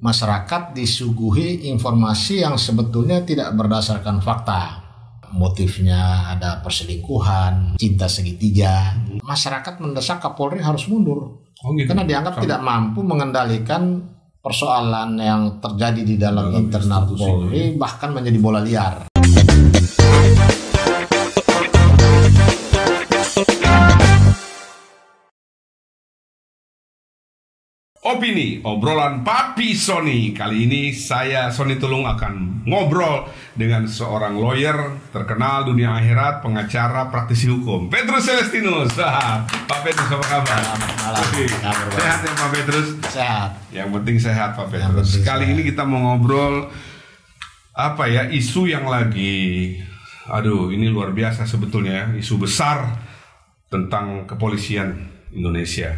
masyarakat disuguhi informasi yang sebetulnya tidak berdasarkan fakta. Motifnya ada perselingkuhan, cinta segitiga. Masyarakat mendesak Kapolri harus mundur. Gitu. Karena dianggap tidak mampu mengendalikan persoalan yang terjadi di dalam internal Polri, bahkan menjadi bola liar. Opini, obrolan Papi Sony. Kali ini saya, Sony Tulung, akan ngobrol dengan seorang lawyer terkenal dunia akhirat, pengacara, praktisi hukum, Petrus Celestinus. Pak Petrus, apa kabar? Malam. Sehat ya Pak Petrus? Sehat. Yang penting sehat Pak Petrus. Kali ini kita mau ngobrol isu yang lagi, ini luar biasa sebetulnya, isu besar tentang kepolisian Indonesia,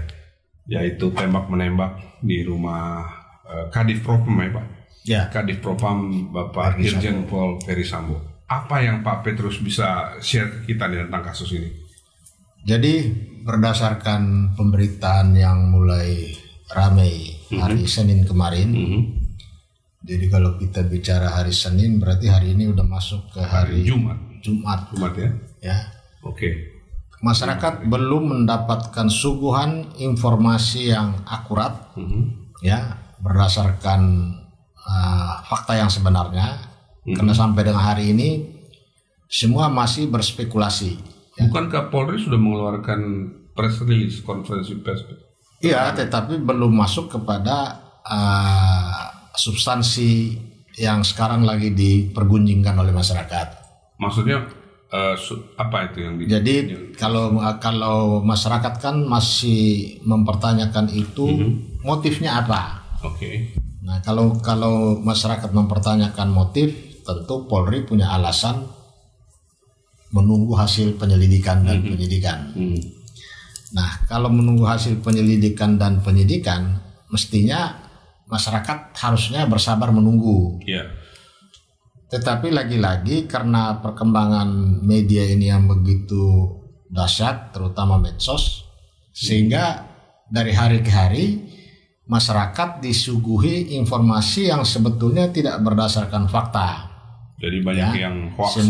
yaitu tembak menembak di rumah Kadif Propam ya Pak. Ya. Kadif Propam Bapak Irjen Pol Ferry Sambo. Apa yang Pak Petrus bisa share ke kita tentang kasus ini? Jadi berdasarkan pemberitaan yang mulai ramai hari Senin kemarin, jadi kalau kita bicara hari Senin berarti hari ini udah masuk ke hari Jumat ya? Ya. Oke. Masyarakat belum mendapatkan suguhan informasi yang akurat, ya, berdasarkan fakta yang sebenarnya, karena sampai dengan hari ini semua masih berspekulasi. Ya. Bukankah Polri sudah mengeluarkan press release, konferensi pers? Iya, tetapi belum masuk kepada substansi yang sekarang lagi dipergunjingkan oleh masyarakat. Maksudnya apa itu yang jadi kalau masyarakat kan masih mempertanyakan itu motifnya apa? Oke. Nah kalau masyarakat mempertanyakan motif, tentu Polri punya alasan menunggu hasil penyelidikan dan penyidikan. Nah kalau menunggu hasil penyelidikan dan penyidikan, mestinya masyarakat harusnya bersabar menunggu. Yeah. Tetapi lagi-lagi karena perkembangan media ini yang begitu dahsyat, terutama medsos, sehingga dari hari ke hari masyarakat disuguhi informasi yang sebetulnya tidak berdasarkan fakta. Jadi banyak yang hoax.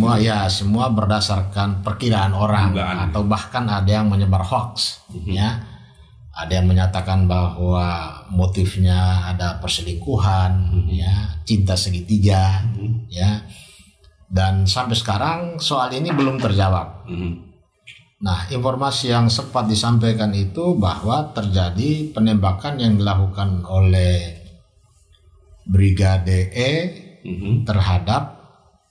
Semua berdasarkan perkiraan orang, atau bahkan ada yang menyebar hoax. Ya. Ada yang menyatakan bahwa motifnya ada perselingkuhan, ya, cinta segitiga, ya, dan sampai sekarang soal ini belum terjawab. Nah, informasi yang sempat disampaikan itu bahwa terjadi penembakan yang dilakukan oleh Brigade E terhadap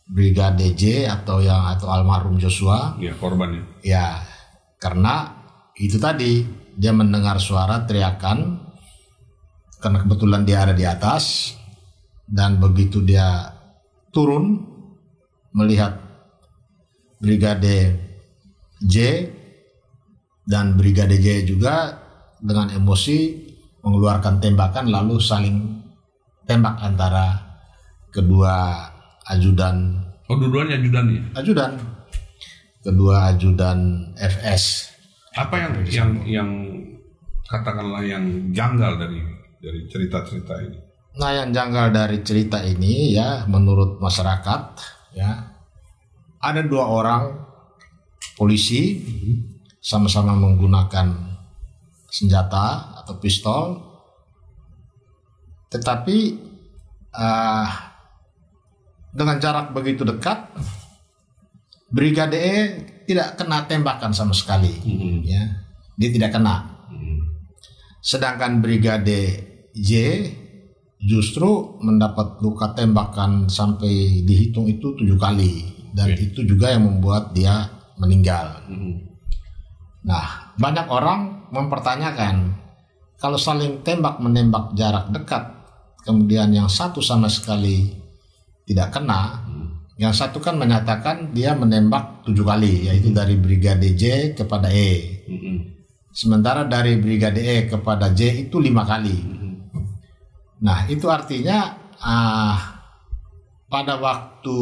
Brigade J atau almarhum Joshua. Ya, korbannya. Ya, karena itu tadi. Dia mendengar suara teriakan karena kebetulan dia ada di atas, dan begitu dia turun melihat Brigade J dan Brigade J juga dengan emosi mengeluarkan tembakan, lalu saling tembak antara kedua ajudan. Oh, dua-duanya ajudan ya? Ajudan. Kedua ajudan FS. Apa yang katakanlah yang janggal dari cerita-cerita ini? Nah, yang janggal dari cerita ini, ya, menurut masyarakat, ya, ada dua orang polisi sama-sama menggunakan senjata atau pistol, tetapi dengan jarak begitu dekat, Brigade E tidak kena tembakan sama sekali, ya, dia tidak kena. Sedangkan Brigade J justru mendapat luka tembakan sampai dihitung itu 7 kali, dan itu juga yang membuat dia meninggal. Nah, banyak orang mempertanyakan, kalau saling tembak menembak jarak dekat, kemudian yang satu sama sekali tidak kena. Yang satu kan menyatakan dia menembak 7 kali, yaitu dari Brigade J kepada E. Sementara dari Brigade E kepada J itu 5 kali. Nah, itu artinya pada waktu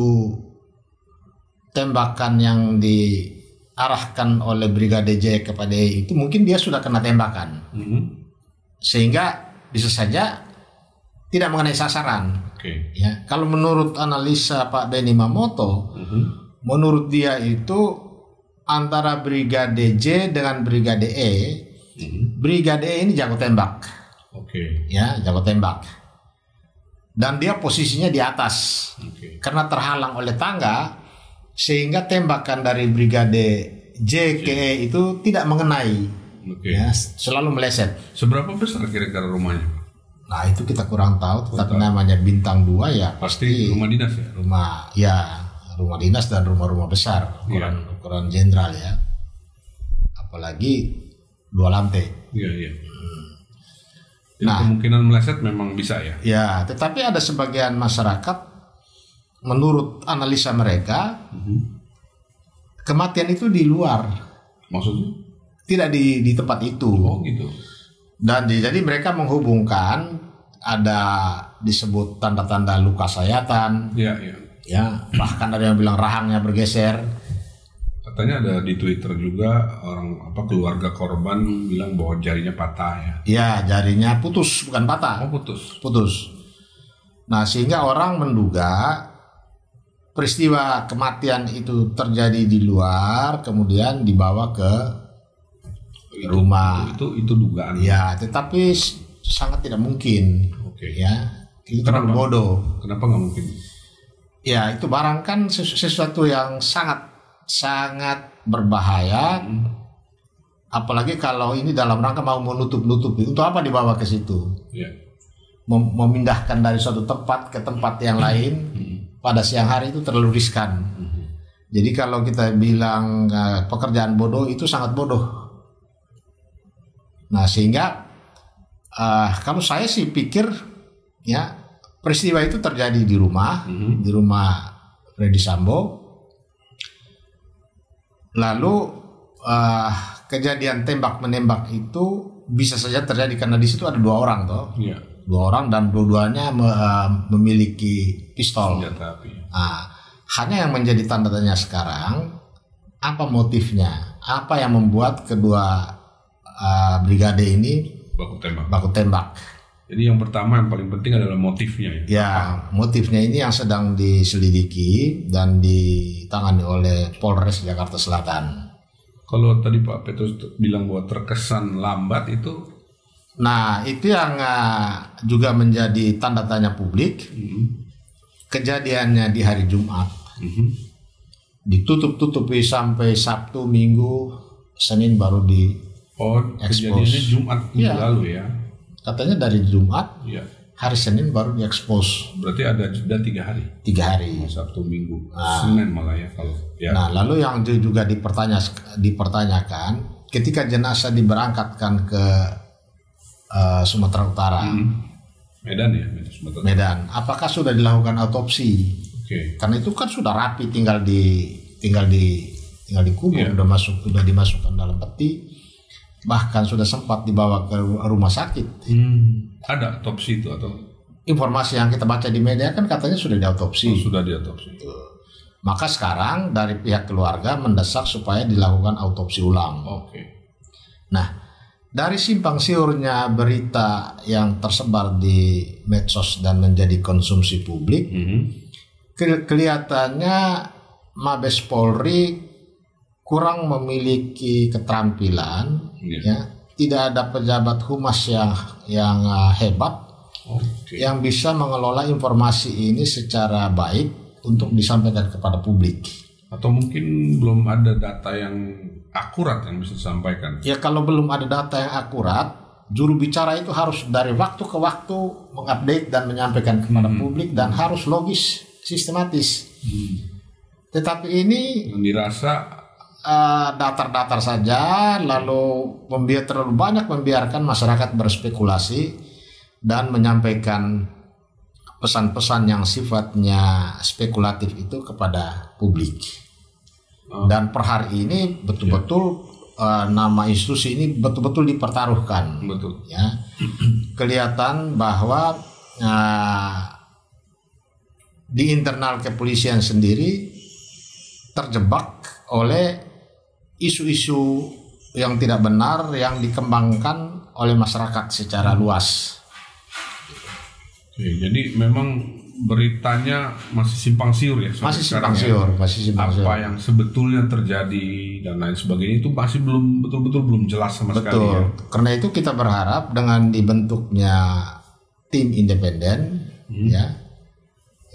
tembakan yang diarahkan oleh Brigade J kepada E itu mungkin dia sudah kena tembakan. Sehingga bisa saja tidak mengenai sasaran. Oke. Ya, kalau menurut analisa Pak Denny Mamoto, menurut dia itu antara Brigade J dengan Brigade E, Brigade E ini jago tembak. Oke. Ya, jago tembak. Dan dia posisinya di atas. Karena terhalang oleh tangga, sehingga tembakan dari Brigade J ke E itu tidak mengenai. Ya, selalu meleset. Seberapa besar kira-kira rumahnya? Nah, itu kita kurang tahu, tetapi namanya bintang 2 ya pasti rumah dinas ya. Rumah dinas dan rumah-rumah besar ukuran jenderal ya. Apalagi 2 lantai. Iya. Nah, kemungkinan meleset memang bisa ya. Ya, tetapi ada sebagian masyarakat menurut analisa mereka kematian itu di luar. Maksudnya? Tidak di tempat itu. Oh gitu. Dan jadi mereka menghubungkan ada disebut tanda-tanda luka sayatan. Iya. Ya, bahkan ada yang bilang rahangnya bergeser. Katanya ada di Twitter juga keluarga korban bilang bahwa jarinya patah ya. Ya, jarinya putus, bukan patah. Oh, putus. Nah, sehingga orang menduga peristiwa kematian itu terjadi di luar, kemudian dibawa ke rumah. Itu dugaan. Ya, tetapi sangat tidak mungkin. Oke. Ya, itu terlalu bodoh. Kenapa nggak mungkin? Ya, itu barang kan sesuatu yang sangat berbahaya. Apalagi kalau ini dalam rangka mau menutup-nutupi. Untuk apa dibawa ke situ? Ya. Memindahkan dari suatu tempat ke tempat yang lain pada siang hari itu terlalu riskan. Jadi kalau kita bilang pekerjaan bodoh itu sangat bodoh. Nah, sehingga kalau saya sih pikir ya peristiwa itu terjadi di rumah Freddy Sambo. Lalu kejadian tembak menembak itu bisa saja terjadi karena di situ ada 2 orang toh. Iya. 2 orang dan dua-duanya memiliki pistol. Senjata api. Hanya yang menjadi tanda tanya sekarang apa motifnya? Apa yang membuat kedua brigade ini baku tembak. Jadi yang pertama yang paling penting adalah motifnya ya. Ya, motifnya ini yang sedang diselidiki dan ditangani oleh Polres Jakarta Selatan. Kalau tadi Pak Petrus bilang bahwa terkesan lambat itu. Nah, itu yang juga menjadi tanda tanya publik. Kejadiannya di hari Jumat. Ditutup-tutupi sampai Sabtu, Minggu, Senin baru kejadiannya Jumat minggu lalu ya. Katanya dari Jumat, hari Senin baru diekspos. Berarti ada jeda 3 hari. 3 hari. Sabtu, Minggu, Senin malah ya kalau. Ya. Nah, lalu yang juga dipertanyakan, ketika jenazah diberangkatkan ke Sumatera Utara, Medan ya, Medan. Apakah sudah dilakukan autopsi? Karena itu kan sudah rapi, tinggal dikubur, sudah dimasukkan dalam peti. Bahkan sudah sempat dibawa ke rumah sakit. Ada autopsi itu atau? Informasi yang kita baca di media kan katanya sudah diautopsi. Sudah diautopsi. Maka sekarang dari pihak keluarga mendesak supaya dilakukan autopsi ulang. Nah, dari simpang siurnya berita yang tersebar di medsos dan menjadi konsumsi publik, kelihatannya Mabes Polri kurang memiliki keterampilan, tidak ada pejabat humas yang hebat, yang bisa mengelola informasi ini secara baik untuk disampaikan kepada publik. Atau mungkin belum ada data yang akurat yang bisa disampaikan. Ya, kalau belum ada data yang akurat, juru bicara itu harus dari waktu ke waktu mengupdate dan menyampaikan kepada publik dan harus logis, sistematis. Tetapi ini yang dirasa datar-datar saja, lalu terlalu banyak membiarkan masyarakat berspekulasi dan menyampaikan pesan-pesan yang sifatnya spekulatif itu kepada publik. Dan per hari ini betul-betul nama institusi ini betul-betul dipertaruhkan. Betul. Ya, kelihatan bahwa di internal kepolisian sendiri terjebak oleh isu-isu yang tidak benar yang dikembangkan oleh masyarakat secara luas. Oke, jadi memang beritanya masih simpang siur ya? Masih simpang siur. Apa yang sebetulnya terjadi dan lain sebagainya itu masih betul-betul belum jelas sama sekali ya? Karena itu kita berharap dengan dibentuknya tim independen ya,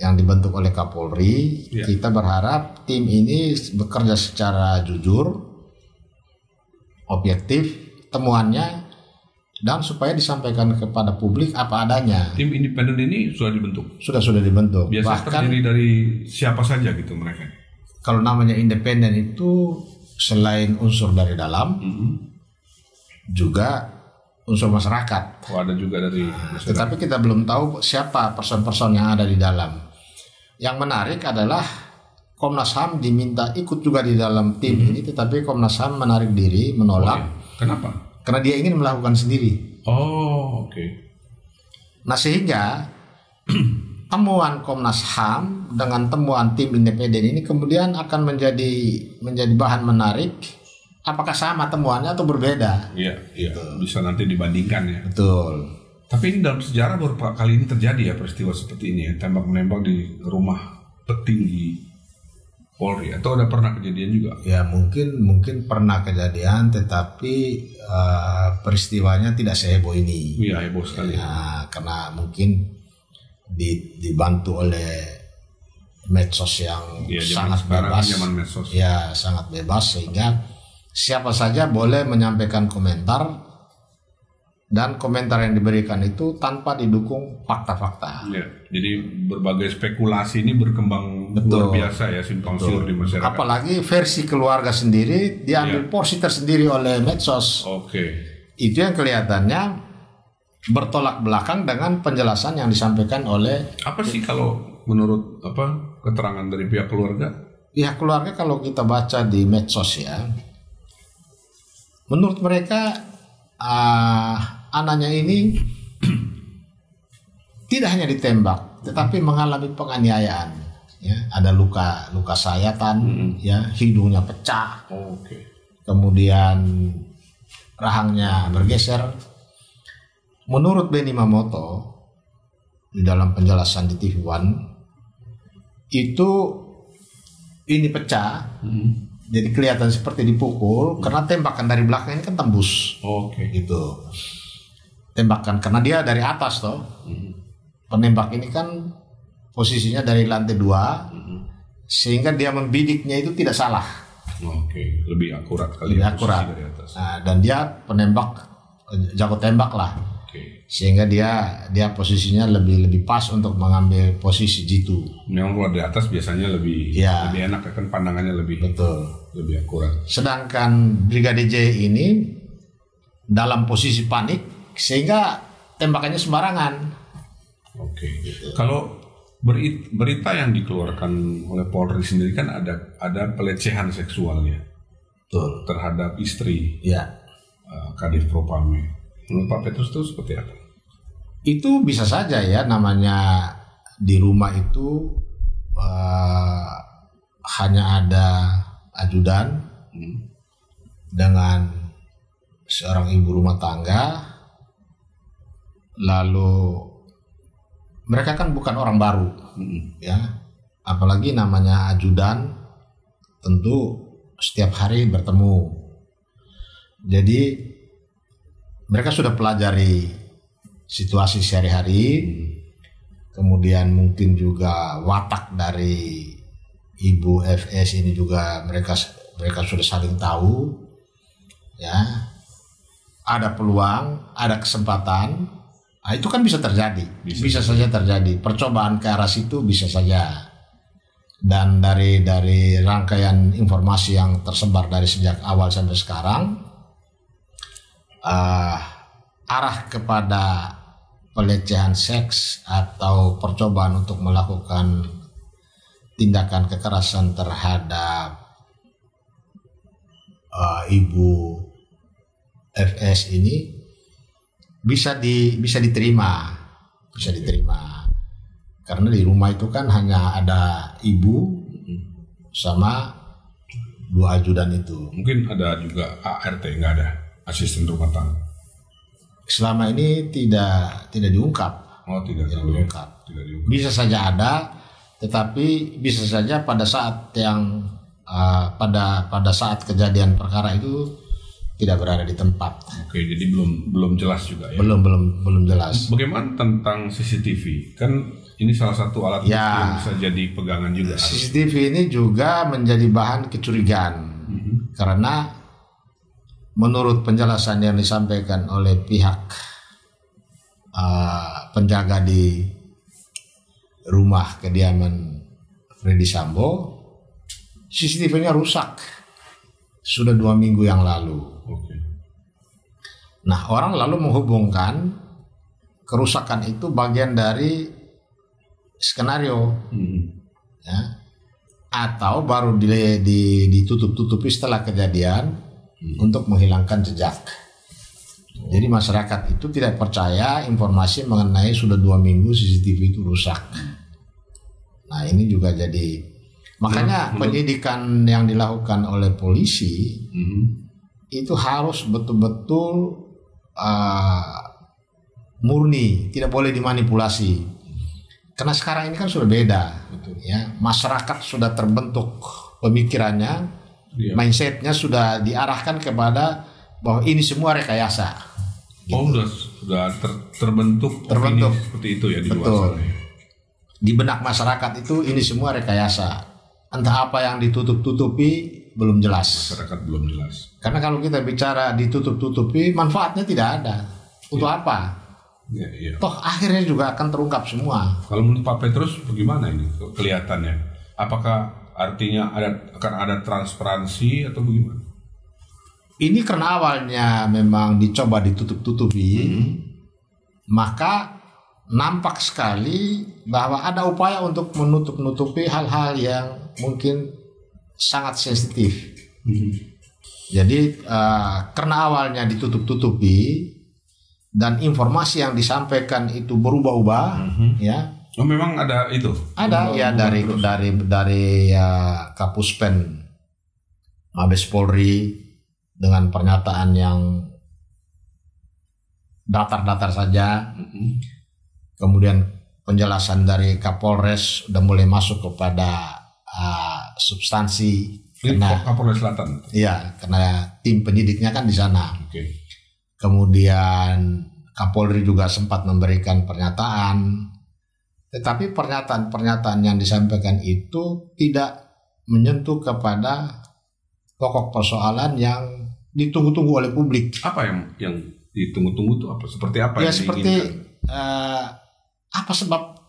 yang dibentuk oleh Kapolri, kita berharap tim ini bekerja secara jujur, objektif temuannya, dan supaya disampaikan kepada publik apa adanya. Tim independen ini sudah dibentuk? Sudah dibentuk. Biasa terdiri dari siapa saja gitu mereka? Kalau namanya independen itu selain unsur dari dalam, juga unsur masyarakat. Oh, ada juga dari masyarakat. Tetapi kita belum tahu siapa person-person yang ada di dalam. Yang menarik adalah Komnas HAM diminta ikut juga di dalam tim ini, tetapi Komnas HAM menarik diri, menolak. Kenapa? Karena dia ingin melakukan sendiri. Oh, oke. Nah, sehingga temuan Komnas HAM dengan temuan tim independen ini kemudian akan menjadi bahan menarik. Apakah sama temuannya atau berbeda? Iya. Bisa nanti dibandingkan ya. Betul. Tapi ini dalam sejarah baru kali ini terjadi ya peristiwa seperti ini ya, tembak-menembak di rumah petinggi Polri, atau ada pernah kejadian juga? Ya mungkin pernah kejadian, tetapi peristiwanya tidak seheboh ini. Iya, heboh sekali. Ya, karena mungkin dibantu oleh medsos yang sangat bebas. Medsos. Ya, sangat bebas, sehingga siapa saja boleh menyampaikan komentar, dan komentar yang diberikan itu tanpa didukung fakta-fakta. Ya, jadi berbagai spekulasi ini berkembang luar biasa ya, simpang siur di masyarakat. Apalagi versi keluarga sendiri diambil porsi tersendiri oleh medsos. Oke. Itu yang kelihatannya bertolak belakang dengan penjelasan yang disampaikan oleh. Apa sih kalau menurut keterangan dari pihak keluarga? Pihak keluarga kalau kita baca di medsos ya, menurut mereka anaknya ini tidak hanya ditembak, tetapi mengalami penganiayaan. Ya, ada luka sayatan, ya, hidungnya pecah, kemudian rahangnya bergeser. Menurut Benny Mamoto di dalam penjelasan di TV One itu ini pecah. Jadi kelihatan seperti dipukul karena tembakan dari belakang ini kan tembus. Gitu. Tembakan karena dia dari atas toh. Penembak ini kan posisinya dari lantai 2, sehingga dia membidiknya itu tidak salah. Lebih akurat kali. Lebih akurat. Dari atas. Nah, dan dia penembak jago tembak lah. Sehingga dia posisinya lebih pas untuk mengambil posisi jitu. Memang kalau di atas biasanya lebih enak, kan pandangannya lebih akurat. Sedangkan Brigadir J ini dalam posisi panik sehingga tembakannya sembarangan. Gitu. Kalau berita yang dikeluarkan oleh Polri sendiri kan ada pelecehan seksualnya terhadap istri Kadif Propame. Menurut Pak Petrus itu seperti apa? Itu bisa saja ya, namanya di rumah itu hanya ada ajudan dengan seorang ibu rumah tangga, lalu mereka kan bukan orang baru, ya, apalagi namanya ajudan tentu setiap hari bertemu, jadi mereka sudah pelajari situasi sehari-hari, kemudian mungkin juga watak dari Ibu FS ini juga mereka sudah saling tahu, ya. Ada peluang, ada kesempatan, nah, itu kan bisa terjadi, bisa saja terjadi. Percobaan ke arah situ bisa saja. Dan dari rangkaian informasi yang tersebar dari sejak awal sampai sekarang, arah kepada pelecehan seks atau percobaan untuk melakukan tindakan kekerasan terhadap Ibu FS ini bisa diterima karena di rumah itu kan hanya ada ibu sama 2 ajudan itu. Mungkin ada juga ART, nggak ada asisten rumah tangga. Selama ini tidak diungkap. Oh, tidak diungkap. Bisa saja ada, tetapi bisa saja pada saat yang pada saat kejadian perkara itu tidak berada di tempat. Oke, jadi belum jelas juga ya. Belum jelas. Bagaimana tentang CCTV? Kan ini salah satu alat bukti yang bisa jadi pegangan juga. CCTV ini juga menjadi bahan kecurigaan karena menurut penjelasan yang disampaikan oleh pihak penjaga di rumah kediaman Freddy Sambo, CCTV-nya rusak sudah 2 minggu yang lalu. Okay. Nah, orang lalu menghubungkan kerusakan itu bagian dari skenario, ya, atau baru ditutup-tutupi setelah kejadian untuk menghilangkan jejak. Jadi masyarakat itu tidak percaya informasi mengenai sudah 2 minggu CCTV itu rusak. Nah, ini juga jadi makanya penyidikan yang dilakukan oleh polisi itu harus betul-betul murni, tidak boleh dimanipulasi. Karena sekarang ini kan sudah beda, ya. Masyarakat sudah terbentuk pemikirannya, mindsetnya sudah diarahkan kepada bahwa ini semua rekayasa. Oh, gitu. sudah terbentuk seperti itu ya di luar sana. Di benak masyarakat itu ini semua rekayasa. Entah apa yang ditutup-tutupi belum jelas. Masyarakat belum jelas. Karena kalau kita bicara ditutup-tutupi, manfaatnya tidak ada. Untuk apa? Ya. Toh akhirnya juga akan terungkap semua. Kalau menurut Pak Petrus bagaimana ini kelihatannya? Apakah artinya akan ada transparansi atau bagaimana? Ini karena awalnya memang dicoba ditutup-tutupi, maka nampak sekali bahwa ada upaya untuk menutup-nutupi hal-hal yang mungkin sangat sensitif. Jadi karena awalnya ditutup-tutupi dan informasi yang disampaikan itu berubah-ubah, ya. Oh, memang ada itu? Ada ya dari Kapuspen Mabes Polri dengan pernyataan yang datar-datar saja. Kemudian penjelasan dari Kapolres udah mulai masuk kepada substansi. Karena Kapolres Selatan. Iya, karena tim penyidiknya kan di sana. Okay. Kemudian Kapolri juga sempat memberikan pernyataan, tetapi pernyataan-pernyataan yang disampaikan itu tidak menyentuh kepada pokok persoalan yang ditunggu-tunggu oleh publik. Apa yang ditunggu-tunggu itu apa? Seperti apa? Ya, seperti apa sebab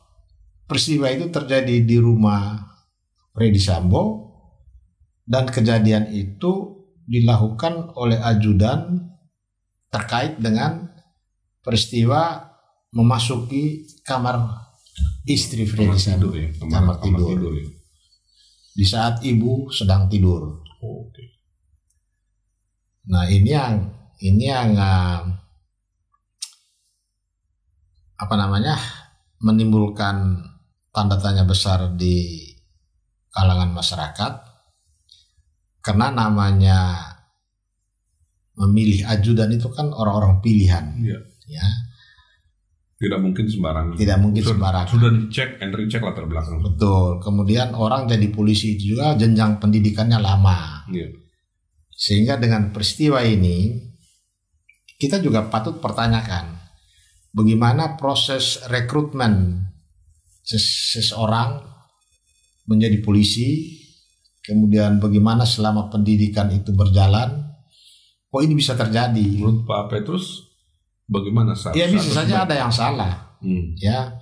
peristiwa itu terjadi di rumah Freddy Sambo dan kejadian itu dilakukan oleh ajudan terkait dengan peristiwa memasuki kamar istri Freddy Sambo, kamar tidur. Ya. Di saat ibu sedang tidur. Okay. Nah, ini yang menimbulkan tanda tanya besar di kalangan masyarakat, karena namanya memilih ajudan itu kan orang-orang pilihan, ya. Tidak mungkin sembarangan. Sudah dicek and recheck latar belakang. Betul. Kemudian orang jadi polisi juga jenjang pendidikannya lama. Sehingga dengan peristiwa ini kita juga patut pertanyakan bagaimana proses rekrutmen seseorang menjadi polisi, kemudian bagaimana selama pendidikan itu berjalan, kok ini bisa terjadi? Menurut Pak Petrus bagaimana? Ya bisa saja ada yang salah, ya,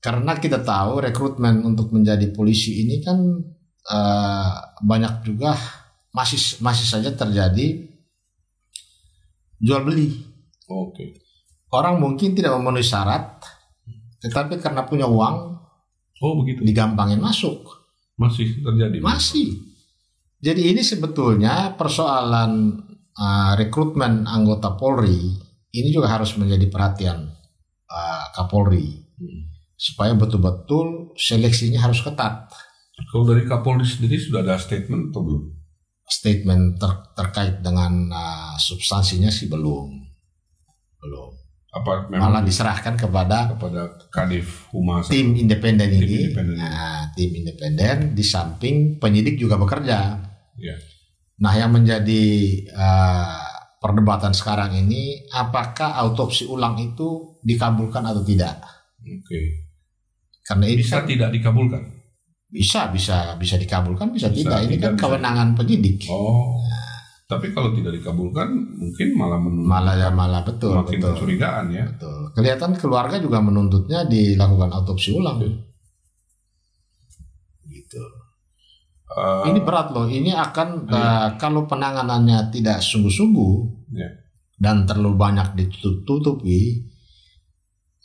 karena kita tahu rekrutmen untuk menjadi polisi ini kan banyak juga masih saja terjadi jual beli. Oke. Orang mungkin tidak memenuhi syarat, tetapi karena punya uang, begitu, digampangin masuk. Masih terjadi? Masih. Jadi ini sebetulnya persoalan rekrutmen anggota Polri ini juga harus menjadi perhatian Kapolri, supaya betul-betul seleksinya harus ketat. Kalau dari Kapolri sendiri sudah ada statement atau belum? Statement terkait dengan substansinya sih belum. malah diserahkan kepada Kadif Humas, tim independen ini. Nah, tim independen di samping penyidik juga bekerja. Ya. Nah, yang menjadi perdebatan sekarang ini, apakah autopsi ulang itu dikabulkan atau tidak? Oke. Karena ini bisa tidak dikabulkan? Bisa dikabulkan, bisa tidak. Ini kan kewenangan penyidik. Oh. Tapi kalau tidak dikabulkan, mungkin malah betul. Kecurigaan ya. Betul. Kelihatan keluarga juga menuntutnya dilakukan autopsi ulang. Gitu. Ini berat loh. Ini akan kalau penanganannya tidak sungguh-sungguh dan terlalu banyak ditutupi,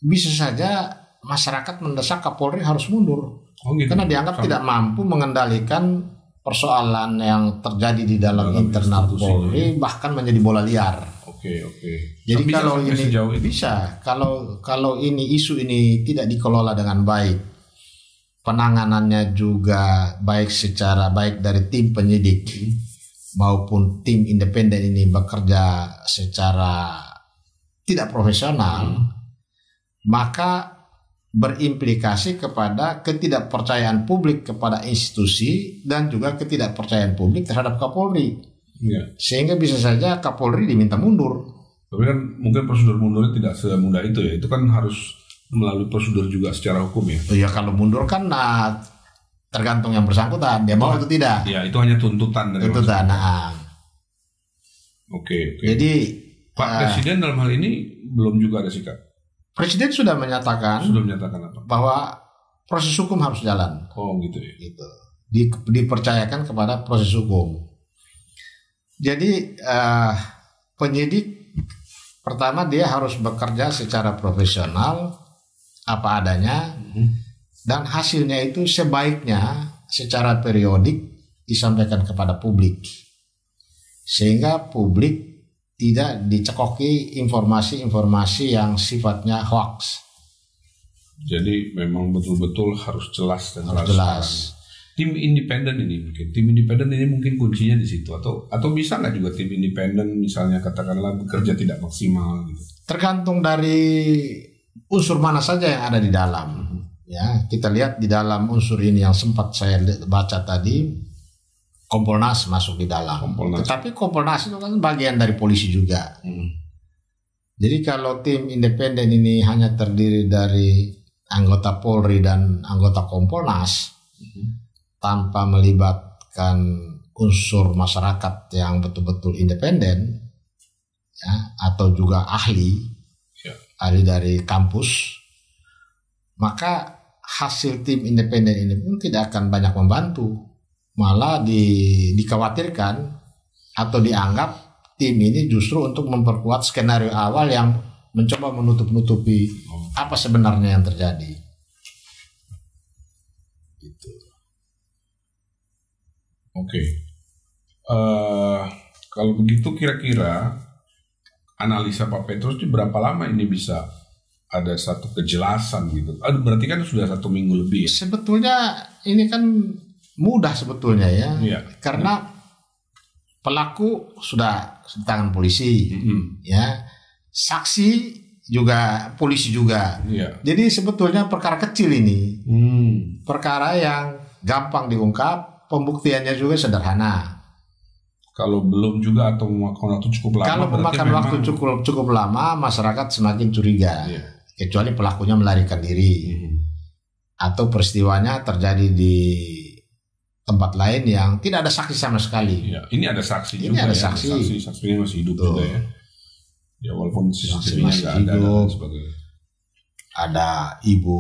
bisa saja masyarakat mendesak Kapolri harus mundur. Gitu. Karena dianggap tidak mampu mengendalikan persoalan yang terjadi di dalam internal Polri, bahkan menjadi bola liar. Oke. Jadi kalau ini bisa, kalau ini isu ini tidak dikelola dengan baik, penanganannya juga baik dari tim penyidik maupun tim independen ini bekerja secara tidak profesional, maka berimplikasi kepada ketidakpercayaan publik kepada institusi dan juga ketidakpercayaan publik terhadap Kapolri. Ya. Sehingga bisa saja Kapolri diminta mundur. Tapi kan mungkin prosedur mundurnya tidak semudah itu ya. Itu kan harus melalui prosedur juga secara hukum ya. Ya kalau mundur kan tergantung yang bersangkutan, dia mau atau tidak. Ya, itu hanya tuntutan dari tuntutan. Oke. Jadi Pak Presiden dalam hal ini belum juga ada sikap. Presiden sudah menyatakan apa? Bahwa proses hukum harus jalan. Oh gitu ya. Gitu. Dipercayakan kepada proses hukum. Jadi penyidik pertama dia harus bekerja secara profesional apa adanya dan hasilnya itu sebaiknya secara periodik disampaikan kepada publik sehingga publik tidak dicekoki informasi-informasi yang sifatnya hoax. Jadi memang betul-betul harus jelas dan jelas. Tim independen ini mungkin kuncinya di situ atau bisa nggak juga tim independen misalnya katakanlah bekerja tidak maksimal gitu. Tergantung dari unsur mana saja yang ada di dalam. Ya, kita lihat di dalam unsur ini yang sempat saya baca tadi. Kompolnas masuk di dalam. Tetapi Kompolnas itu kan bagian dari polisi juga. Jadi kalau tim independen ini hanya terdiri dari anggota Polri dan anggota Kompolnas tanpa melibatkan unsur masyarakat yang betul-betul independen ya, atau juga ahli dari kampus, maka hasil tim independen ini pun tidak akan banyak membantu. Malah dikhawatirkan atau dianggap tim ini justru untuk memperkuat skenario awal yang mencoba menutup-nutupi apa sebenarnya yang terjadi. Gitu. Oke. Kalau begitu kira-kira analisa Pak Petrus ini berapa lama ini bisa ada satu kejelasan gitu? Berarti kan sudah 1 minggu lebih. Sebetulnya ini kan mudah sebetulnya ya. Karena pelaku sudah di tangan polisi, ya, saksi juga polisi juga. Jadi sebetulnya perkara kecil ini, perkara yang gampang diungkap, pembuktiannya juga sederhana. Kalau belum juga atau memakan waktu cukup lama, kalau memakan waktu cukup lama, masyarakat semakin curiga, kecuali pelakunya melarikan diri atau peristiwanya terjadi di tempat lain yang tidak ada saksi sama sekali. Ya, ini ada saksi juga. Ada saksi. Saksinya masih hidup juga ya. Ya walaupun CCTV-nya masih nggak ada dan sebagainya. Ada ibu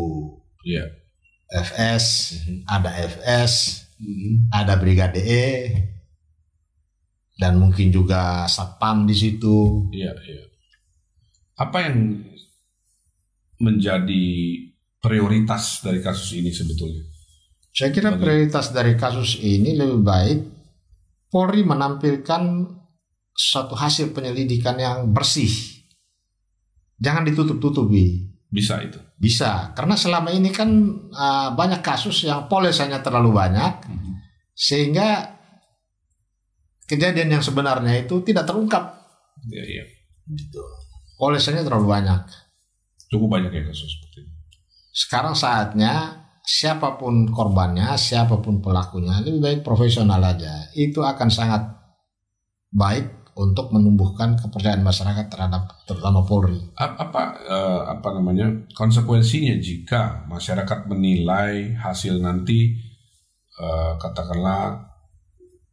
FS, ada FS, ada Brigade E, dan mungkin juga Satpam di situ. Iya. Apa yang menjadi prioritas dari kasus ini sebetulnya? Saya kira prioritas dari kasus ini lebih baik Polri menampilkan suatu hasil penyelidikan yang bersih. Jangan ditutup-tutupi. Bisa itu? Bisa, karena selama ini kan banyak kasus yang polesannya terlalu banyak, sehingga kejadian yang sebenarnya itu tidak terungkap. Iya. Gitu. Polesannya terlalu banyak. Cukup banyak ya kasus seperti ini. Sekarang saatnya siapapun korbannya, siapapun pelakunya, lebih baik profesional aja. Itu akan sangat baik untuk menumbuhkan kepercayaan masyarakat terhadap terutama Polri. Apa namanya konsekuensinya jika masyarakat menilai hasil nanti katakanlah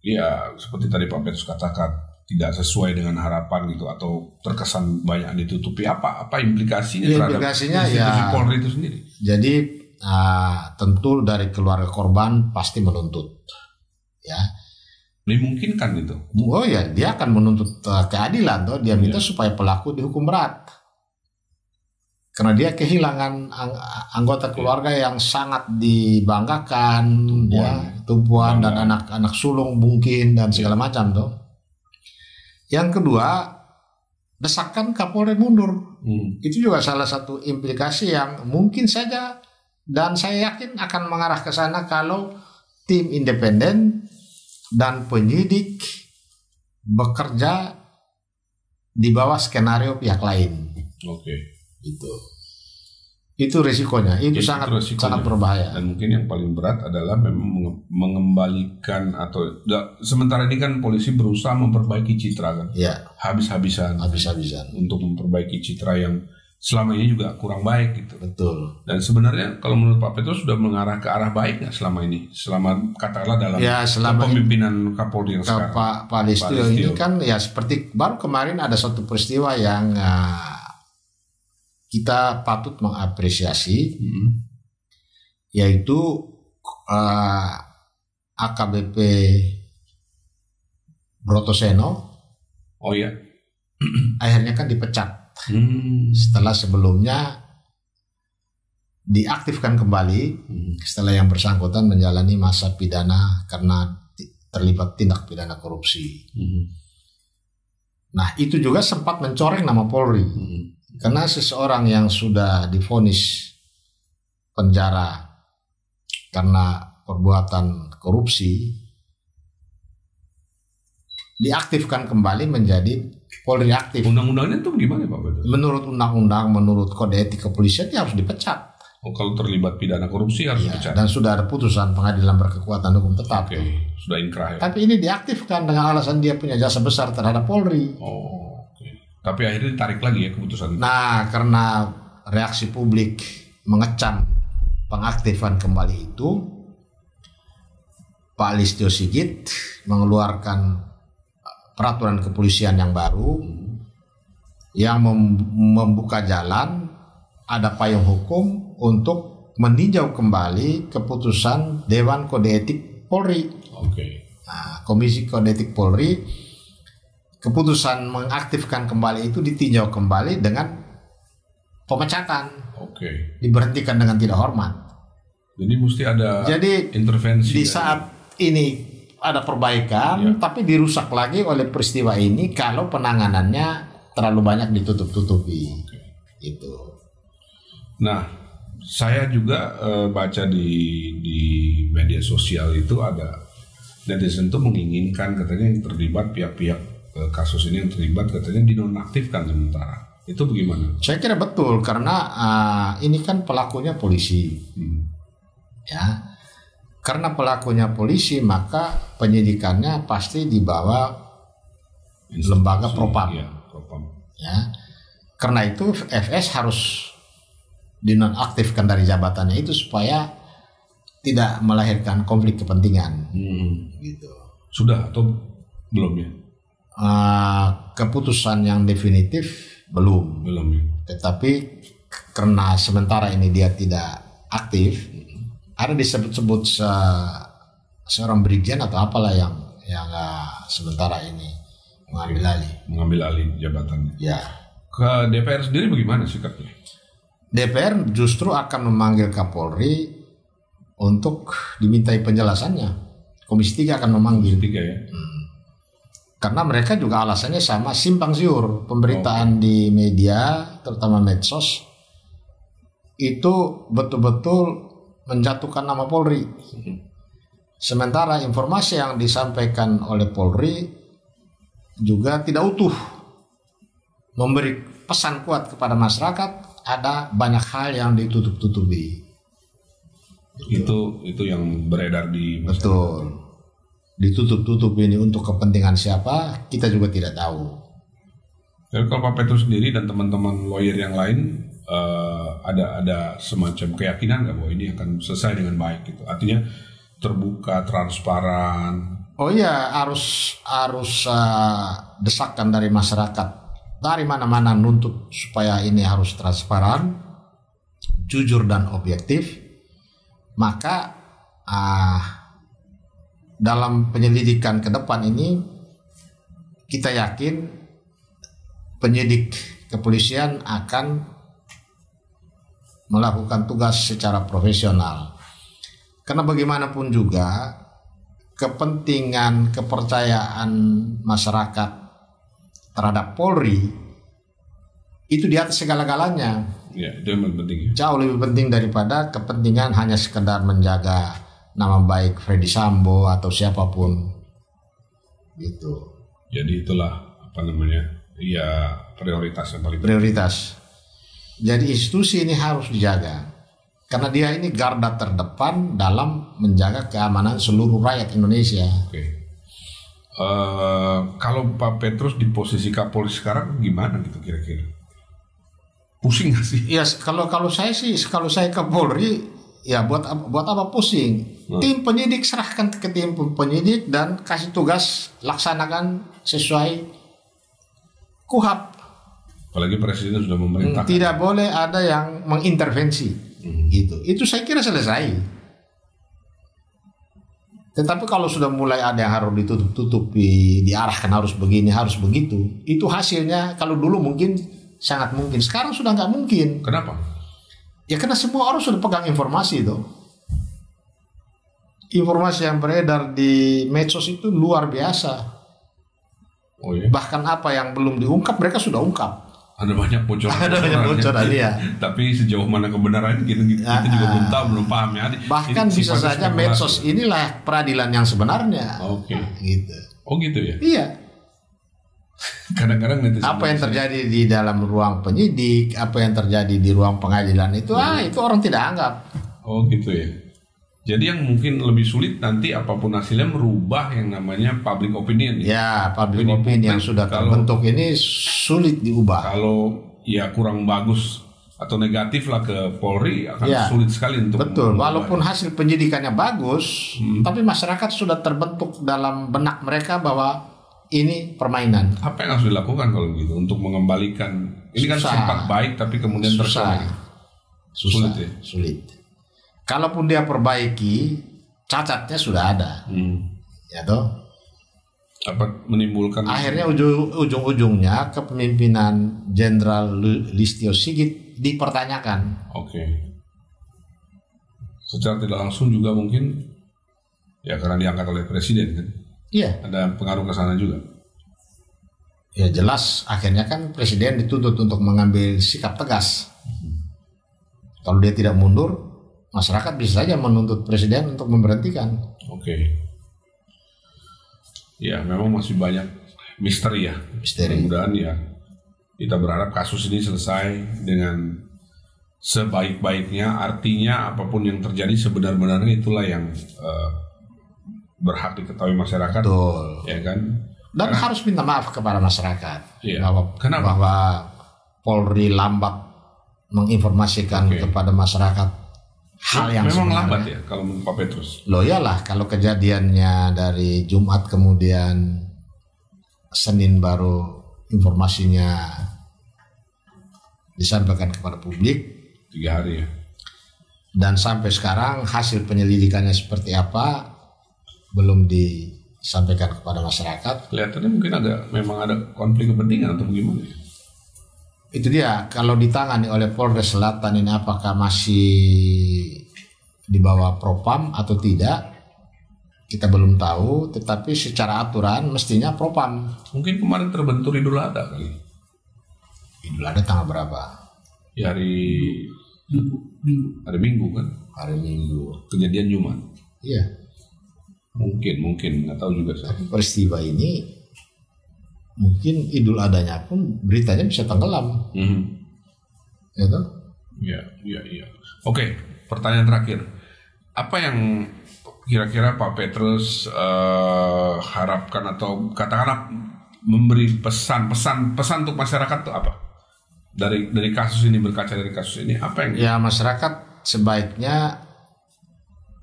ya seperti tadi Pak Petrus katakan tidak sesuai dengan harapan gitu atau terkesan banyak ditutupi, apa implikasinya terhadap institusi Polri itu sendiri? Jadi tentu dari keluarga korban pasti menuntut, ya. Dimungkinkan itu. Oh ya, dia akan menuntut keadilan, toh dia minta supaya pelaku dihukum berat, karena dia kehilangan anggota keluarga yang sangat dibanggakan, tumpuan dan anak-anak sulung mungkin dan segala macam tuh. Yang kedua, desakan Kapolri mundur. Itu juga salah satu implikasi yang mungkin saja dan saya yakin akan mengarah ke sana kalau tim independen dan penyidik bekerja di bawah skenario pihak lain. Oke. Itu risikonya. Itu sangat berbahaya. Dan mungkin yang paling berat adalah memang mengembalikan atau sementara ini kan polisi berusaha memperbaiki citra kan. Ya. Habis-habisan untuk memperbaiki citra yang selama ini juga kurang baik gitu. Betul. Dan sebenarnya kalau menurut Pak Petrus sudah mengarah ke arah baik nggak selama ini? Selama katakanlah dalam kepemimpinan Kapolri yang sekarang. Pak Listio ini kan ya seperti baru kemarin ada satu peristiwa yang kita patut mengapresiasi, yaitu AKBP Brotoseno. Oh ya. Akhirnya kan dipecat. Setelah sebelumnya diaktifkan kembali setelah yang bersangkutan menjalani masa pidana karena terlibat tindak pidana korupsi. Nah, itu juga sempat mencoreng nama Polri. Karena seseorang yang sudah divonis penjara karena perbuatan korupsi diaktifkan kembali menjadi Polri aktif. Undang-undangnya itu gimana Pak Petrus? Menurut undang-undang, menurut kode etik kepolisian dia harus dipecat. Oh, kalau terlibat pidana korupsi harus dipecat. Dan sudah ada putusan pengadilan berkekuatan hukum tetap. Sudah inkrah ya. Tapi ini diaktifkan dengan alasan dia punya jasa besar terhadap Polri. Tapi akhirnya ditarik lagi ya keputusan. Nah, karena reaksi publik mengecam pengaktifan kembali itu, Pak Listio Sigit mengeluarkan peraturan kepolisian yang baru yang membuka jalan, ada payung hukum untuk meninjau kembali keputusan Dewan Kode Etik Polri. Nah, Komisi Kode Etik Polri, keputusan mengaktifkan kembali itu ditinjau kembali dengan pemecatan. Diberhentikan dengan tidak hormat. Jadi mesti ada intervensi. Di saat ini ada perbaikan, tapi dirusak lagi oleh peristiwa ini kalau penanganannya terlalu banyak ditutup-tutupi. Gitu. Nah, saya juga baca di media sosial itu ada netizen itu menginginkan katanya yang terlibat pihak-pihak kasus ini yang terlibat katanya dinonaktifkan sementara. Itu bagaimana? Saya kira betul karena ini kan pelakunya polisi. Ya. Karena pelakunya polisi, maka penyidikannya pasti di bawah lembaga propam. Ya. Karena itu FS harus dinonaktifkan dari jabatannya itu supaya tidak melahirkan konflik kepentingan. Gitu. Sudah atau belum ya? Keputusan yang definitif belum ya. Tetapi karena sementara ini dia tidak aktif, ada disebut-sebut seorang brigjen atau apalah yang sementara ini mengambil alih jabatannya. Ya. Ke DPR sendiri bagaimana sikapnya? DPR justru akan memanggil Kapolri untuk dimintai penjelasannya. Komisi 3 akan memanggil. Komisi 3 ya. Karena mereka juga alasannya sama, simpang siur pemberitaan di media, terutama medsos itu betul-betul menjatuhkan nama Polri. Sementara informasi yang disampaikan oleh Polri juga tidak utuh, memberi pesan kuat kepada masyarakat ada banyak hal yang ditutup-tutupi. Itu yang beredar di masyarakat. Betul. Ditutup-tutup ini untuk kepentingan siapa, kita juga tidak tahu. Jadi kalau Pak Petrus sendiri dan teman-teman lawyer yang lain ada semacam keyakinan nggak bahwa ini akan selesai dengan baik gitu? Artinya terbuka, transparan. Oh iya, harus desakan dari masyarakat dari mana-mana nuntut supaya ini harus transparan, jujur dan objektif. Maka dalam penyelidikan ke depan ini kita yakin penyidik kepolisian akan melakukan tugas secara profesional. Karena bagaimanapun juga kepentingan kepercayaan masyarakat terhadap Polri itu di atas segala-galanya. Ya, itu yang penting. Jauh lebih penting daripada kepentingan hanya sekedar menjaga nama baik Freddy Sambo atau siapapun gitu. Jadi itulah ya prioritas yang paling prioritas. Jadi institusi ini harus dijaga karena dia ini garda terdepan dalam menjaga keamanan seluruh rakyat Indonesia. Oke. Kalau Pak Petrus di posisi Kapolri sekarang gimana gitu kira-kira? Pusing nggak sih? Ya kalau saya Kapolri ya buat apa pusing? Tim penyidik serahkan ke tim penyidik dan kasih tugas laksanakan sesuai KUHP. Apalagi Presiden sudah memerintahkan. Tidak boleh ada yang mengintervensi. Itu saya kira selesai. Tetapi kalau sudah mulai ada yang harus ditutup-tutupi, diarahkan harus begini, harus begitu, itu hasilnya kalau dulu mungkin sangat mungkin, sekarang sudah nggak mungkin. Kenapa? Ya karena semua orang sudah pegang informasi itu. Informasi yang beredar di medsos itu luar biasa. Oh iya? Bahkan apa yang belum diungkap mereka sudah ungkap. Ada banyak bocoran. Ada banyak bocoran ya. Tapi sejauh mana kebenaran kita juga belum tahu, belum paham ya. Bahkan bisa saja medsos inilah peradilan yang sebenarnya. Oke. Gitu. Oh gitu ya. Iya. Kadang-kadang apa yang terjadi di dalam ruang penyidik, apa yang terjadi di ruang pengadilan itu itu orang tidak anggap. Oh gitu ya. Jadi yang mungkin lebih sulit nanti apapun hasilnya merubah yang namanya public opinion. Ya, public opinion yang sudah terbentuk ini sulit diubah. Kalau ya kurang bagus atau negatif lah ke Polri akan sulit sekali untuk. Betul. Walaupun hasil penyidikannya bagus, tapi masyarakat sudah terbentuk dalam benak mereka bahwa ini permainan. Apa yang harus dilakukan kalau gitu untuk mengembalikan? Ini kan sempat baik tapi kemudian susah. Sulit ya. Sulit. Kalaupun dia perbaiki, cacatnya sudah ada. Ya toh. Apa menimbulkan? Akhirnya ujung-ujungnya kepemimpinan Jenderal Listio Sigit dipertanyakan. Oke. Secara tidak langsung juga mungkin ya karena diangkat oleh Presiden kan. Iya. Ada pengaruh ke sana juga. Ya jelas akhirnya kan Presiden dituntut untuk mengambil sikap tegas. Kalau dia tidak mundur, masyarakat bisa saja menuntut Presiden untuk memberhentikan. Oke. Ya memang masih banyak misteri ya. Mudah-mudahan ya kita berharap kasus ini selesai dengan sebaik-baiknya. Artinya apapun yang terjadi sebenar-benarnya itulah yang berhak diketahui masyarakat. Betul. Ya kan? Dan harus minta maaf kepada masyarakat. Iya. Kenapa? Bahwa Polri lambat menginformasikan kepada masyarakat hal yang memang sebenarnya. lambat ya kalau menurut Pak Petrus. Loh iyalah kalau kejadiannya dari Jumat kemudian Senin baru informasinya disampaikan kepada publik 3 hari ya. Dan sampai sekarang hasil penyelidikannya seperti apa belum disampaikan kepada masyarakat. Kelihatannya mungkin memang ada konflik kepentingan atau gimana? Itu dia, kalau ditangani oleh Polres Selatan ini apakah masih di bawah Propam atau tidak, kita belum tahu. Tetapi secara aturan mestinya Propam. Mungkin kemarin terbentur Idul Adha kali. Idul Adha tanggal berapa? Ya hari Minggu kan? Hari Minggu. Kejadian Jumat. Iya. Mungkin nggak tahu juga saya. Peristiwa ini mungkin Idul Adhanya pun beritanya bisa tenggelam. Gitu. Iya. Oke, pertanyaan terakhir. Apa yang kira-kira Pak Petrus harapkan atau katakanlah memberi pesan untuk masyarakat itu apa? Dari kasus ini, berkaca dari kasus ini, apa yang? Ya, masyarakat sebaiknya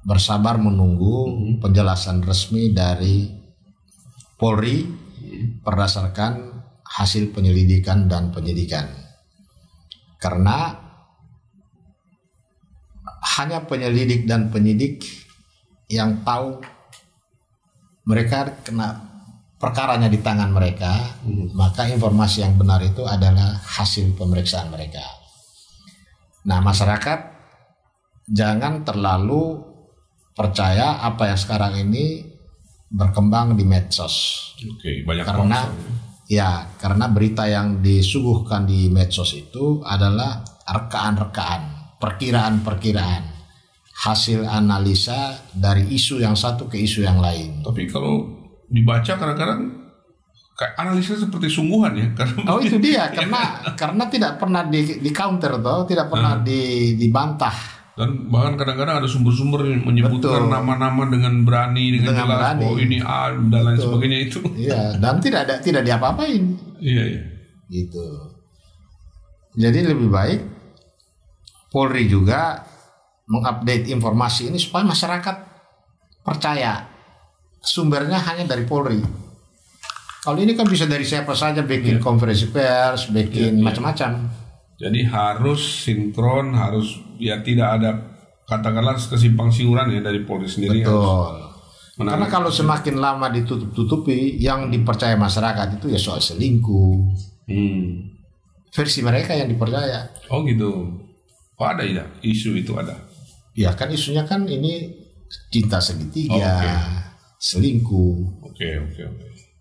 bersabar menunggu penjelasan resmi dari Polri berdasarkan hasil penyelidikan dan penyidikan. Karena hanya penyelidik dan penyidik yang tahu mereka kena perkaranya di tangan mereka, maka informasi yang benar itu adalah hasil pemeriksaan mereka. Nah, masyarakat jangan terlalu percaya apa yang sekarang ini berkembang di medsos. Oke, banyak karena berita yang disuguhkan di medsos itu adalah rekaan-rekaan, perkiraan-perkiraan, hasil analisa dari isu yang satu ke isu yang lain. Tapi kalau dibaca kadang-kadang kayak analisnya seperti sungguhan ya. Oh, itu dia, karena tidak pernah di counter toh, tidak pernah dibantah. Dan bahkan kadang-kadang ada sumber-sumber yang menyebutkan nama-nama dengan berani, dengan jelas, oh ini A dan lain sebagainya itu. Iya, dan tidak diapa-apain. Iya. Gitu. Jadi lebih baik Polri juga mengupdate informasi ini supaya masyarakat percaya sumbernya hanya dari Polri. Kalau ini kan bisa dari siapa saja, bikin konferensi pers, bikin macam-macam. Jadi harus sinkron, harus ya tidak ada katakanlah kesimpang siuran ya dari Polri sendiri. Betul. Karena kalau semakin lama ditutup-tutupi, yang dipercaya masyarakat itu ya soal selingkuh. Versi mereka yang dipercaya. Oh gitu. Oh ada ya, isu itu ada. Ya kan isunya kan ini cinta segitiga, selingkuh. Oke.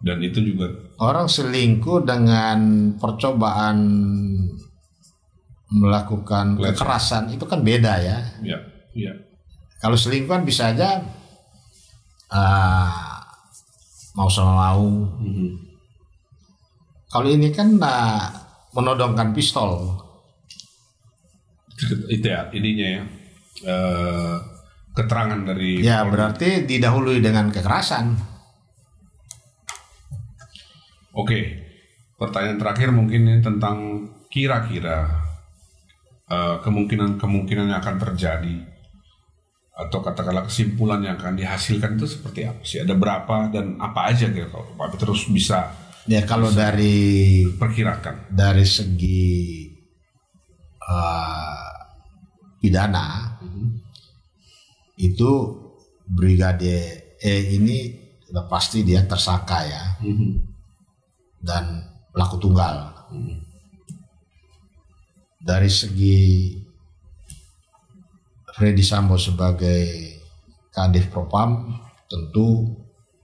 Dan itu juga orang selingkuh dengan percobaan melakukan kekerasan itu kan beda ya. Iya. Kalau selingkuh kan bisa aja mau sama mau. Kalau ini kan menodongkan pistol. Itu ya ininya ya. Keterangan dari ya Polri. Berarti didahului dengan kekerasan. Oke. Pertanyaan terakhir mungkin ini tentang kira-kira kemungkinan yang akan terjadi atau katakanlah kesimpulan yang akan dihasilkan itu seperti apa sih? Ada berapa dan apa aja gitu kalau Pak Petrus bisa? Ya kalau dari perkirakan dari segi pidana itu Brigade E ini sudah pasti dia tersangka ya dan pelaku tunggal. Dari segi Freddy Sambo sebagai Kadif Propam tentu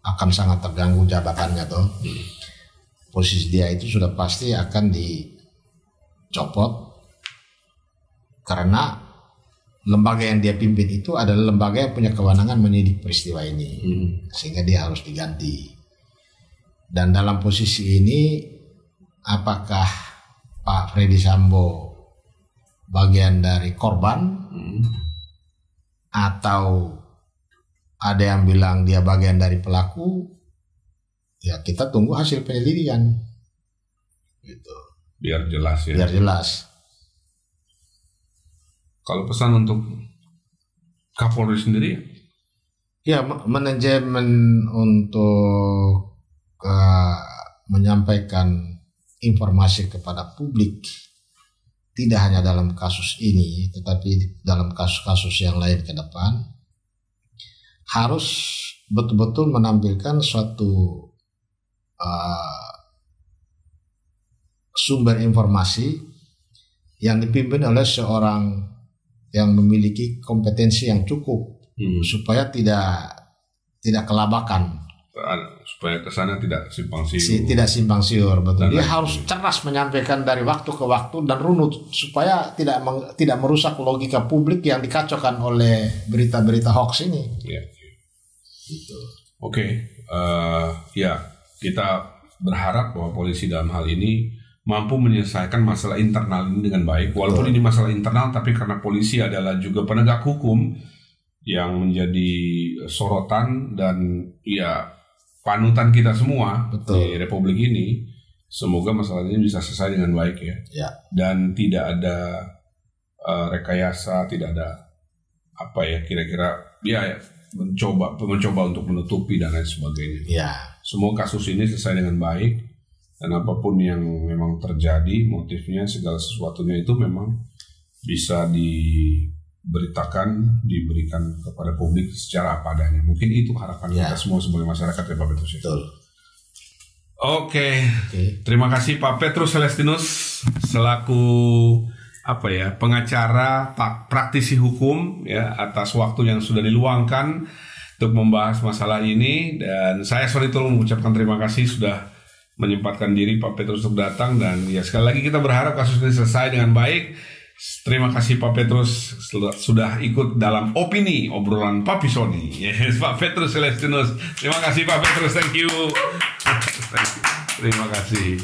akan sangat terganggu jabatannya toh. Posisi dia itu sudah pasti akan dicopot karena lembaga yang dia pimpin itu adalah lembaga yang punya kewenangan menyidik peristiwa ini, sehingga dia harus diganti. Dan dalam posisi ini apakah Pak Freddy Sambo bagian dari korban atau ada yang bilang dia bagian dari pelaku, ya kita tunggu hasil penyelidikan gitu. Biar jelas ya. Biar jelas. Kalau pesan untuk Kapolri sendiri? Ya, manajemen untuk menyampaikan informasi kepada publik tidak hanya dalam kasus ini, tetapi dalam kasus-kasus yang lain ke depan, harus betul-betul menampilkan suatu sumber informasi yang dipimpin oleh seorang yang memiliki kompetensi yang cukup, supaya tidak kelabakan. Supaya kesannya tidak simpang siur. Tidak simpang siur, betul. Dia harus cerdas menyampaikan dari waktu ke waktu dan runut supaya tidak merusak logika publik yang dikacaukan oleh berita-berita hoax ini. Ya. Gitu. Oke. Ya kita berharap bahwa polisi dalam hal ini mampu menyelesaikan masalah internal ini dengan baik. Walaupun ini masalah internal, tapi karena polisi adalah juga penegak hukum yang menjadi sorotan dan ya panutan kita semua di Republik ini. Semoga masalah ini bisa selesai dengan baik ya. Dan tidak ada rekayasa, tidak ada apa ya kira-kira mencoba untuk menutupi dan lain sebagainya. Semua kasus ini selesai dengan baik. Dan apapun yang memang terjadi, motifnya, segala sesuatunya itu memang bisa diberikan kepada publik secara apa adanya. Mungkin itu harapan kita semua sebagai masyarakat ya Pak Petrus. Oke. Terima kasih Pak Petrus Celestinus selaku pengacara, praktisi hukum ya atas waktu yang sudah diluangkan untuk membahas masalah ini. Dan saya Sonitul mengucapkan terima kasih sudah menyempatkan diri Pak Petrus untuk datang, dan ya sekali lagi kita berharap kasus ini selesai dengan baik. Terima kasih Pak Petrus sudah ikut dalam opini obrolan Papi Sony. Yes, Pak Petrus Celestinus. Terima kasih Pak Petrus, thank you. Terima kasih.